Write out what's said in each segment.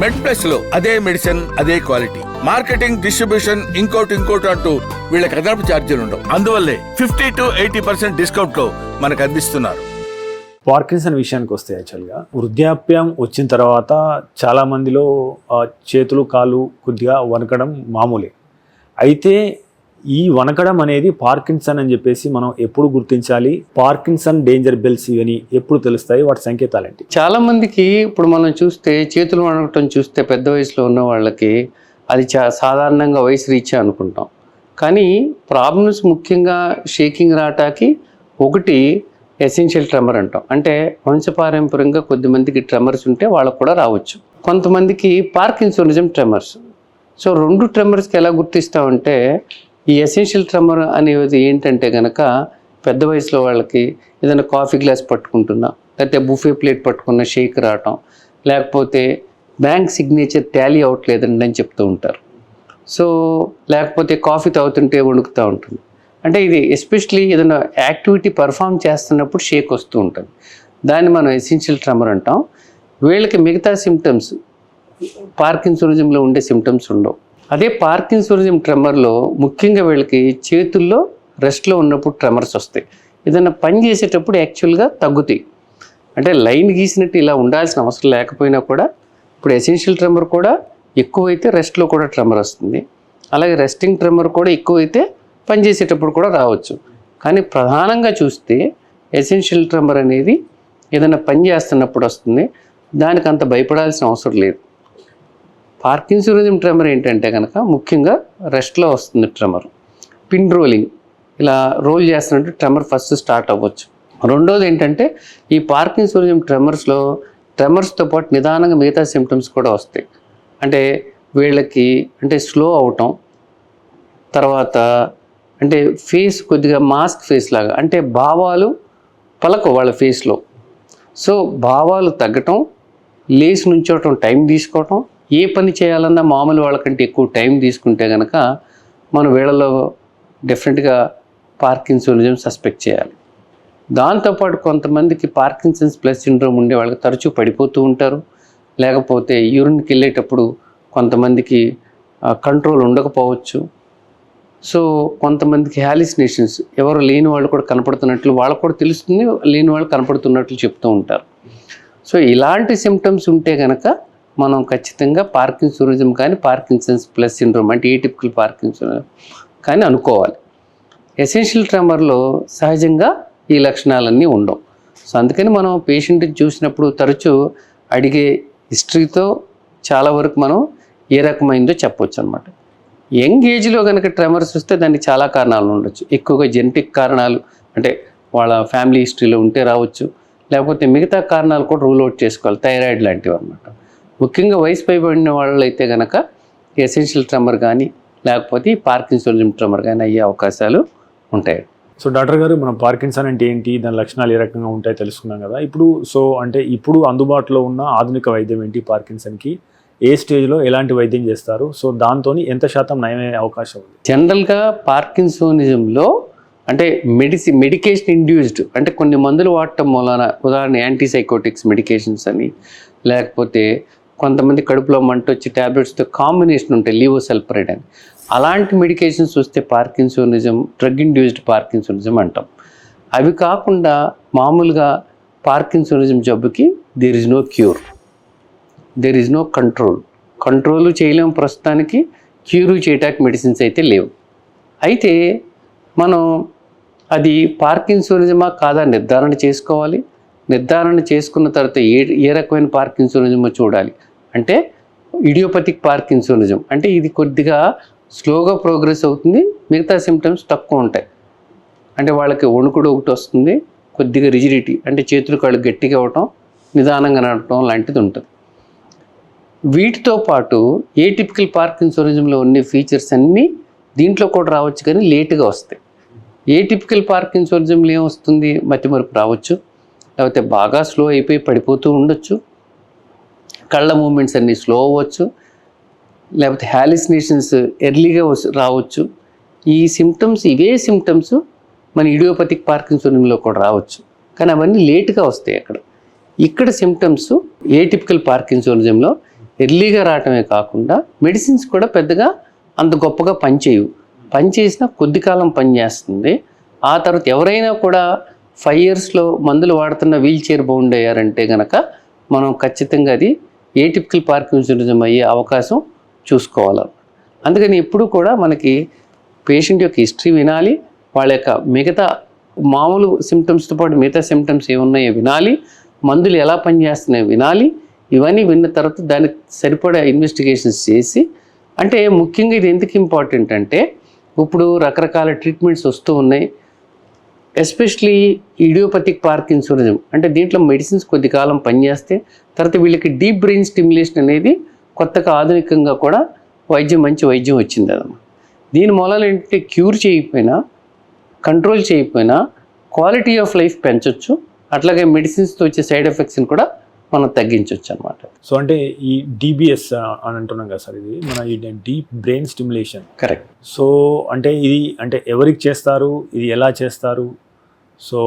మెడ్ plus లో అదే medicine అదే క్వాలిటీ, మార్కెటింగ్ డిస్ట్రిబ్యూషన్ ఇంకోటి అంటూ వీళ్ళకి అదనపు ఛార్జీలు ఉండవు. అందువల్లే 50 to 80% డిస్కౌంట్ లో మనకు అందిస్తున్నారు. పార్కిన్సన్ విషయానికి వస్తే యాక్చువల్గా వృద్ధాప్యం వచ్చిన తర్వాత చాలా మందిలో చేతులు కాళ్ళు కొద్దిగా వణకడం మామూలే. అయితే ఈ వణకడం అనేది పార్కిన్సన్ అని చెప్పేసి మనం ఎప్పుడు గుర్తించాలి? పార్కిన్సన్ డేంజర్ బెల్స్ ఇవని ఎప్పుడు తెలుస్తాయి? వాటి సంకేతాలు ఏంటి? చాలా మందికి ఇప్పుడు మనం చూస్తే చేతులు వణకటం చూస్తే పెద్ద వయసులో ఉన్న వాళ్ళకి అది సాధారణంగా వయసు రీత్యా అనుకుంటాం. కానీ ప్రాబ్లమ్స్ ముఖ్యంగా షేకింగ్ రావటానికి ఒకటి ఎసెన్షియల్ ట్రెమర్ అంటాం. అంటే వంశపారంపర్యంగా కొద్దిమందికి ట్రెమర్స్ ఉంటే వాళ్ళకు కూడా రావచ్చు. కొంతమందికి పార్కిన్సోనిజం ట్రెమర్స్. సో 2 ట్రెమర్స్కి ఎలా గుర్తిస్తామంటే ఈ ఎసెన్షియల్ ట్రెమర్ అనేది ఏంటంటే కనుక పెద్ద వయసులో వాళ్ళకి ఏదైనా కాఫీ గ్లాస్ పట్టుకుంటున్నా, లేకపోతే బుఫే ప్లేట్ పట్టుకున్న షేక్ రావటం, లేకపోతే బ్యాంక్ సిగ్నేచర్ టాలీ అవ్వట్లేదండి అని చెప్తూ ఉంటారు. సో లేకపోతే కాఫీ తాగుతుంటే వణుకుతూ ఉంటుంది. అంటే ఇది ఎస్పెషలీ ఏదైనా యాక్టివిటీ పర్ఫామ్ చేస్తున్నప్పుడు షేక్ వస్తూ ఉంటుంది. దాన్ని మనం ఎసెన్షియల్ ట్రెమర్ అంటాం. వీళ్ళకి మిగతా సిమ్టమ్స్ పార్కిన్సోనిజంలో ఉండే సిమ్టమ్స్ ఉండవు. అదే పార్కిన్సోనిజం ట్రెమర్లో ముఖ్యంగా వీళ్ళకి చేతుల్లో రెస్ట్లో ఉన్నప్పుడు ట్రెమర్స్ వస్తాయి. ఏదైనా పని చేసేటప్పుడు యాక్చువల్గా తగ్గుతాయి. అంటే లైన్ గీసినట్టు ఇలా ఉండాల్సిన అవసరం లేకపోయినా కూడా ఇప్పుడు ఎసెన్షియల్ ట్రెమర్ కూడా ఎక్కువైతే రెస్ట్లో కూడా ట్రెమర్ వస్తుంది. అలాగే రెస్టింగ్ ట్రెమర్ కూడా ఎక్కువైతే పని చేసేటప్పుడు కూడా రావచ్చు. కానీ ప్రధానంగా చూస్తే ఎసెన్షియల్ ట్రెమర్ అనేది ఏదైనా పని చేస్తున్నప్పుడు వస్తుంది. దానికి అంత భయపడాల్సిన అవసరం లేదు. పార్కిన్సోనిజం ట్రెమర్ ఏంటంటే కనుక ముఖ్యంగా రెస్ట్లో వస్తుంది ట్రెమర్. పిన్ రోలింగ్ ఇలా రోల్ చేస్తున్నట్టు ట్రెమర్ ఫస్ట్ స్టార్ట్ అవ్వచ్చు. రెండోది ఏంటంటే ఈ పార్కిన్సోనిజం ట్రెమర్స్తో పాటు నిదానంగా మిగతా సిమ్టమ్స్ కూడా వస్తాయి. అంటే వీళ్ళకి అంటే స్లో అవటం, తర్వాత అంటే ఫేస్ కొద్దిగా మాస్క్ ఫేస్ లాగా, అంటే భావాలు పలకవు వాళ్ళ ఫేస్లో. సో భావాలు తగ్గటం, లేచి నుంచోవటం, టైం తీసుకోవటం, ఏ పని చేయాలన్నా మామూలు వాళ్ళకంటే ఎక్కువ టైం తీసుకుంటే కనుక మనం వీళ్ళలో డెఫినెట్గా పార్కిన్సోనిజం సస్పెక్ట్ చేయాలి. దాంతోపాటు కొంతమందికి పార్కిన్సన్స్ ప్లస్ సిండ్రోమ్ ఉండే వాళ్ళకి తరచూ పడిపోతూ ఉంటారు. లేకపోతే యూరిన్కి వెళ్ళేటప్పుడు కొంతమందికి కంట్రోల్ ఉండకపోవచ్చు. సో కొంతమందికి హాలిసినేషన్స్, ఎవరు లేని వాళ్ళు కూడా కనపడుతున్నట్లు వాళ్ళకు కూడా తెలుస్తుంది, లేని వాళ్ళు కనపడుతున్నట్లు చెప్తూ ఉంటారు. సో ఇలాంటి సిమ్టమ్స్ ఉంటే కనుక మనం ఖచ్చితంగా పార్కిన్సోనిజం కానీ పార్కిన్సన్స్ ప్లస్ సిండ్రోమ్ అంటే ఏటిపికల్ పార్కిన్సోనిజం కానీ అనుకోవాలి. ఎసెన్షియల్ ట్రెమర్లో సహజంగా ఈ లక్షణాలన్నీ ఉండవు. సో అందుకని మనం పేషెంట్ని చూసినప్పుడు తరచూ అడిగే హిస్టరీతో చాలా వరకు మనం ఏ రకమైందో చెప్పవచ్చు అనమాట. యంగ్ ఏజ్లో కనుక ట్రెమర్స్ వస్తే దానికి చాలా కారణాలు ఉండొచ్చు. ఎక్కువగా జెనెటిక్ కారణాలు అంటే వాళ్ళ ఫ్యామిలీ హిస్టరీలో ఉంటే రావచ్చు, లేకపోతే మిగతా కారణాలు కూడా రూల్ అవుట్ చేసుకోవాలి, థైరాయిడ్ లాంటివి అనమాట. ముఖ్యంగా వయసు పైబడిన వాళ్ళు అయితే కనుక ఎసెన్షియల్ ట్రెమర్ కానీ లేకపోతే పార్కిన్సోనిజం ట్రెమర్ కానీ అయ్యే అవకాశాలు ఉంటాయి. సో డాక్టర్ గారు, మనం పార్కిన్సన్ అంటే ఏంటి, దాని లక్షణాలు ఏ రకంగా ఉంటాయో తెలుసుకున్నాం కదా. ఇప్పుడు అందుబాటులో ఉన్న ఆధునిక వైద్యం ఏంటి? పార్కిన్సన్కి ఏ స్టేజ్లో ఎలాంటి వైద్యం చేస్తారు? సో దాంతో ఎంత శాతం నయమయ్యే అవకాశం ఉంది? జనరల్గా పార్కిన్సోనిజంలో అంటే మెడికేషన్ ఇండ్యూస్డ్ అంటే కొన్ని మందులు వాడటం మూలన, ఉదాహరణ యాంటీసైకోటిక్స్ మెడికేషన్స్ అని, లేకపోతే కొంతమంది కడుపులో మంట వచ్చి ట్యాబ్లెట్స్తో కాంబినేషన్ ఉంటాయి, లీవోసల్పరైడ్ అని, అలాంటి మెడికేషన్స్ వస్తే పార్కిన్సోనిజం డ్రగ్ ఇండ్యూస్డ్ పార్కిన్సోనిజం అంటాం. అవి కాకుండా మామూలుగా పార్కిన్సోనిజం జబ్బుకి there is no cure, there is no control చేయలేము ప్రస్తుతానికి, క్యూరు చేయటానికి మెడిసిన్స్ అయితే లేవు. అయితే మనం అది పార్కిన్సోనిజమా కాదా నిర్ధారణ చేసుకోవాలి. నిర్ధారణ చేసుకున్న తర్వాత ఏ రకమైన పార్కిన్సోనిజమో చూడాలి. అంటే ఇడియోపతిక్ పార్కిన్సోనిజం అంటే ఇది కొద్దిగా స్లోగా ప్రోగ్రెస్ అవుతుంది, మిగతా సిమ్టమ్స్ తక్కువ ఉంటాయి. అంటే వాళ్ళకి వణుకుడు ఒకటి వస్తుంది, కొద్దిగా రిజిడిటీ అంటే చేతులు కాళ్ళు గట్టిగా అవ్వటం, నిదానంగా నడపడం లాంటిది ఉంటుంది. వీటితో పాటు ఏటిపికల్ పార్కిన్సోనిజంలో ఉన్న ఫీచర్స్ అన్నీ దీంట్లో కూడా రావచ్చు, కానీ లేటుగా వస్తాయి. ఏటిపికల్ పార్కిన్సోనిజంలో ఏమొస్తుంది, మతిమరుపు రావచ్చు, లేకపోతే బాగా స్లో అయిపోయి పడిపోతూ ఉండొచ్చు, కళ్ళ మూమెంట్స్ అన్నీ స్లో అవ్వచ్చు, లేకపోతే హాలిసినేషన్స్ ఎర్లీగా రావచ్చు. ఈ సిమ్టమ్స్ ఇవే సిమ్టమ్స్ మన ఇడియోపతిక్ పార్కిన్సోనిజంలో కూడా రావచ్చు, కానీ అవన్నీ లేటుగా వస్తాయి. ఇక్కడ సిమ్టమ్స్ ఏటిపికల్ పార్కిన్సోనిజంలో ఎర్లీగా రావటమే కాకుండా మెడిసిన్స్ కూడా పెద్దగా అంత గొప్పగా పనిచేసినా కొద్ది కాలం పనిచేస్తుంది. ఆ తర్వాత ఎవరైనా కూడా 5 yearsలో మందులు వాడుతున్న వీల్ చైర్ బౌండ్ అయ్యారంటే కనుక మనం ఖచ్చితంగా అది ఏటిపికల్ పార్కిన్సనిజం అయ్యే అవకాశం చూసుకోవాలి. అందుకని ఎప్పుడు కూడా మనకి పేషెంట్ యొక్క హిస్టరీ వినాలి, వాళ్ళ యొక్క మిగతా మామూలు సిమ్టమ్స్తో పాటు మిగతా సిమ్టమ్స్ ఏమున్నాయో వినాలి, మందులు ఎలా పనిచేస్తున్నాయో వినాలి. ఇవన్నీ విన్న తర్వాత దానికి సరిపడా ఇన్వెస్టిగేషన్స్ చేసి, అంటే ముఖ్యంగా ఇది ఎందుకు ఇంపార్టెంట్ అంటే ఇప్పుడు రకరకాల ట్రీట్మెంట్స్ వస్తూ ఉన్నాయి. ఎస్పెషలీ ఇడియోపతిక్ పార్కిన్సోనిజం అంటే దీంట్లో మెడిసిన్స్ కొద్ది కాలం పనిచేస్తే తర్వాత వీళ్ళకి డీప్ బ్రెయిన్ స్టిమ్యులేషన్ అనేది కొత్తగా ఆధునికంగా కూడా మంచి వైద్యం వచ్చింది అదమ్మా. దీని మూలాలు ఏంటంటే క్యూర్ చేయకపోయినా, కంట్రోల్ చేయకపోయినా క్వాలిటీ ఆఫ్ లైఫ్ పెంచవచ్చు, అట్లాగే మెడిసిన్స్తో వచ్చే సైడ్ ఎఫెక్ట్స్ని కూడా మనం తగ్గించవచ్చు అనమాట. సో అంటే ఈ DBS అని అంటున్నాం కదా సార్, ఇది మన ఈ deep brain stimulation. Correct. So అంటే ఇది అంటే ఎవరికి చేస్తారు, ఇది ఎలా చేస్తారు, సో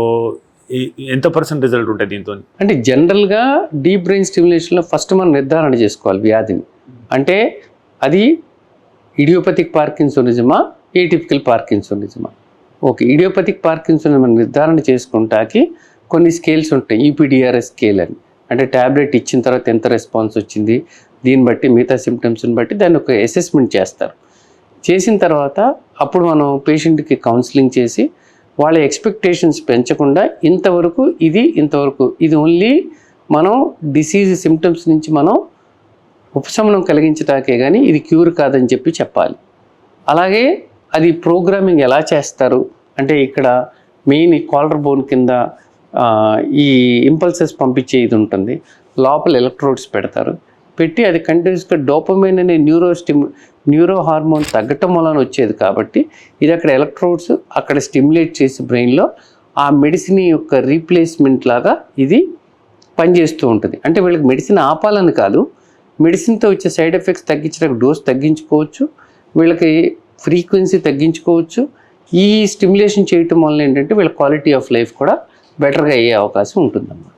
ఎంత % రిజల్ట్ ఉంటుంది దీంతో? అంటే జనరల్గా డీప్ బ్రెయిన్ స్టిమ్యులేషన్లో ఫస్ట్ మనం నిర్ధారణ చేసుకోవాలి వ్యాధిని. అంటే అది ఇడియోపతిక్ పార్కిన్సోనిజమా, ఏటిపికల్ పార్కిన్సోనిజమా. ఓకే, ఇడియోపతిక్ పార్కిన్సోనిజం నిర్ధారణ చేసుకుంటాకి కొన్ని స్కేల్స్ ఉంటాయి. EPDRS స్కేల్ అని, అంటే ట్యాబ్లెట్ ఇచ్చిన తర్వాత ఎంత రెస్పాన్స్ వచ్చింది, దీన్ని బట్టి మిగతా సిమ్టమ్స్ని బట్టి దాన్ని ఒక అసెస్మెంట్ చేస్తారు. చేసిన తర్వాత అప్పుడు మనం పేషెంట్కి కౌన్సిలింగ్ చేసి వాళ్ళ ఎక్స్పెక్టేషన్స్ పెంచకుండా ఇంతవరకు ఇది ఓన్లీ మనం డిసీజ్ సిమ్టమ్స్ నుంచి మనం ఉపశమనం కలిగించటాకే కానీ ఇది క్యూర్ కాదని చెప్పాలి. అలాగే అది ప్రోగ్రామింగ్ ఎలా చేస్తారు అంటే ఇక్కడ మెయిన్ కాలర్ బోన్ కింద ఈ ఇంపల్సెస్ పంపించే ఇది ఉంటుంది, లోపల ఎలక్ట్రోడ్స్ పెట్టి అది కంటిన్యూస్గా డోపమైన్ అనే న్యూరో హార్మోన్ తగ్గటం వలన వచ్చేది. కాబట్టి ఇది అక్కడ ఎలక్ట్రోడ్స్ అక్కడ స్టిమ్యులేట్ చేసి బ్రెయిన్లో ఆ మెడిసిన్ యొక్క రీప్లేస్మెంట్ లాగా ఇది పనిచేస్తూ ఉంటుంది. అంటే వీళ్ళకి మెడిసిన్ ఆపాలని కాదు, మెడిసిన్తో వచ్చే సైడ్ ఎఫెక్ట్స్ తగ్గించడానికి డోస్ తగ్గించుకోవచ్చు, వీళ్ళకి ఫ్రీక్వెన్సీ తగ్గించుకోవచ్చు. ఈ స్టిమ్యులేషన్ చేయటం వల్ల ఏంటంటే వీళ్ళ క్వాలిటీ ఆఫ్ లైఫ్ కూడా బెటర్గా అయ్యే అవకాశం ఉంటుందన్నమాట.